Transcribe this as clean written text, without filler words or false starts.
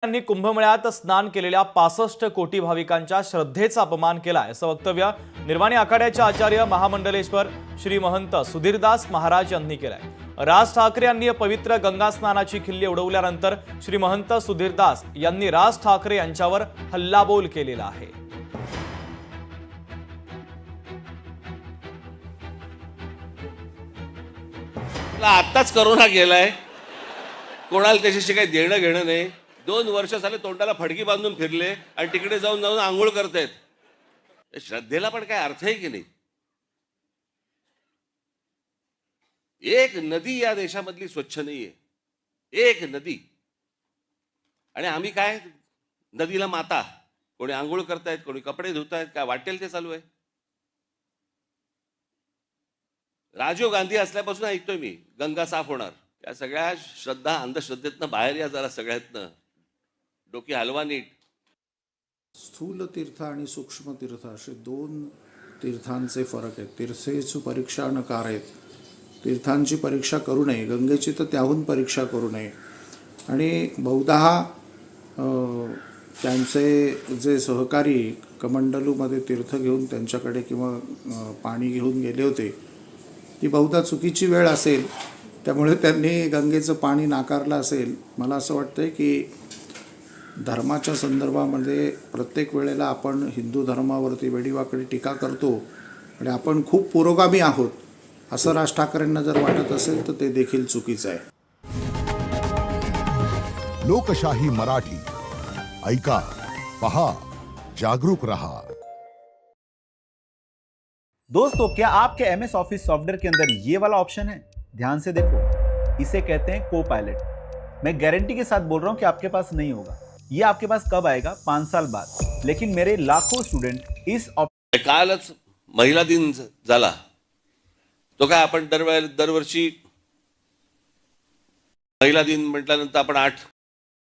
यांनी कुंभमेळ्यात स्नान केलेल्या 65 कोटी भाविकांच्या श्रद्धेचा अपमान केलाय असं वक्तव्य निर्वाणी आखाड्याचे आचार्य महामंडलेश्वर श्री महंत सुधीरदास महाराज यांनी केलंय। राज ठाकरे यांनी पवित्र गंगा स्नानाची खिल्ली उडवल्यानंतर श्री महंत सुधीरदास यांनी राज ठाकरे यांच्यावर हल्लाबोल केलेला आहे। आत्ताच करोना गेलाय, कोणाला त्याच्याशी काही देणं घेणं नाही। 2 वर्ष झाले तोंडाला फडकी बांधून फिरले आणि तिकडे जाऊन जाऊन आंघोळ करतायत। श्रद्धेला पण काय अर्थ आहे की नाही? एक नदी या देशामधली स्वच्छ नाहीये, एक नदी। आणि आम्ही काय नदीला माता, कोणी आंघोळ करतायत, कोणी कपडे धुतायत, काय वाटेल ते चालू आहे। राजीव गांधी असल्यापासून ऐकतोय मी गंगा साफ होणार। या सगळ्या श्रद्धा अंधश्रद्धेतनं बाहेर या जरा, सगळ्यातनं डोकी हलवा नीट। स्थूल तीर्थ आणि सूक्ष्म तीर्थ असे 2 तीर्थांचे फरक आहेत। तीर्थेची परीक्षा न कारयेत, तीर्थांची परीक्षा करू नये, गंगेची तर त्याहून परीक्षा करू नये। आणि बहुधा त्यांचे जे सहकारी कमंडलूमध्ये तीर्थ घेऊन त्यांच्याकडे किंवा पाणी घेऊन गेले होते, ती बहुधा चुकीची वेळ असेल, त्यामुळे त्यांनी गंगेचं पाणी नाकारलं असेल। मला असं वाटतंय की धर्माच्या संदर्भामध्ये प्रत्येक वेळेला आपण हिंदू धर्मावरती वेडीवाकडी टीका करतो आणि आपण खूप पुरोगामी आहोत असं राज ठाकरेंना जर वाटत असेल तर ते देखील चुकीचं आहे। लोकशाही मराठी ऐका, पहा, जागरूक रहा। दोस्तों, क्या आपके एमएस ऑफिस सॉफ्टवेयर के अंदर ये वाला ऑप्शन है? ध्यान से देखो, इसे कहते हैं को पायलट। मैं गारंटी के साथ बोल रहा हूं कि आपके पास नहीं होगा। ये आपके पास कब आएगा? 5 साल बाद। लेकिन मेरे लाखों स्टूडेंट इस कालच महिला दिन झाला, तो काय आपण दरवर्षी महिला दिन म्हटल्यानंतर आपण 8